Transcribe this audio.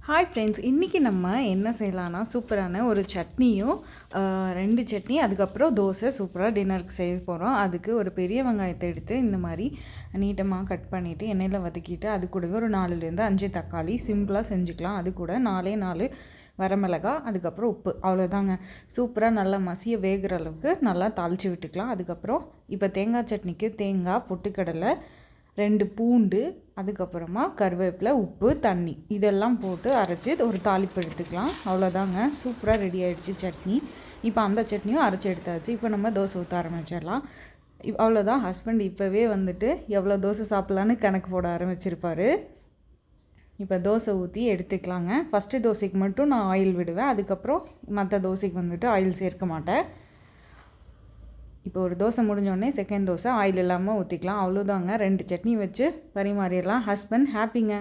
Hi friends, இன்றைக்கி நம்ம என்ன செய்யலான்னா சூப்பரான ஒரு சட்னியும் 2 சட்னி அதுக்கப்புறம் தோசை சூப்பராக டின்னருக்கு செய்ய போகிறோம். அதுக்கு ஒரு பெரிய வெங்காயத்தை எடுத்து இந்த மாதிரி நீட்டமாக கட் பண்ணிவிட்டு எண்ணெயில் வதக்கிட்டு அது கூடவே ஒரு 4லேருந்து 5 தக்காளி சிம்பிளாக செஞ்சுக்கலாம். அது கூட 4 வரமிளகா அதுக்கப்புறம் உப்பு, அவ்வளோதாங்க. சூப்பராக நல்லா மசிய வேகிற அளவுக்கு நல்லா தாளித்து விட்டுக்கலாம். அதுக்கப்புறம் இப்போ தேங்காய் சட்னிக்கு தேங்காய், பொட்டுக்கடலை, 2 பூண்டு, அதுக்கப்புறமா கருவேப்பிலை, உப்பு, தண்ணி இதெல்லாம் போட்டு அரைச்சி ஒரு தாளிப்பு எடுத்துக்கலாம். அவ்வளோதாங்க, சூப்பராக ரெடி ஆகிடுச்சு சட்னி. இப்போ அந்த சட்னியும் அரைச்சி எடுத்தாச்சு. இப்போ நம்ம தோசை ஊற்ற ஆரம்பிச்சிடலாம். அவ்வளோதான். ஹஸ்பண்ட் இப்போவே வந்துட்டு எவ்வளோ தோசை சாப்பிட்லான்னு கணக்கு போட ஆரம்பிச்சிருப்பார். இப்போ தோசை ஊற்றி எடுத்துக்கலாங்க. ஃபஸ்ட்டு தோசைக்கு மட்டும் நான் ஆயில் விடுவேன், அதுக்கப்புறம் மற்ற தோசைக்கு வந்துட்டு ஆயில் சேர்க்க மாட்டேன். இப்போ ஒரு தோசை முடிஞ்சோடனே செகண்ட் தோசை ஆயில் இல்லாமல் ஊற்றிக்கலாம். அவ்வளோதாங்க, 2 சட்னி வச்சு பரிமாறிடலாம். ஹஸ்பண்ட் ஹாப்பிங்க.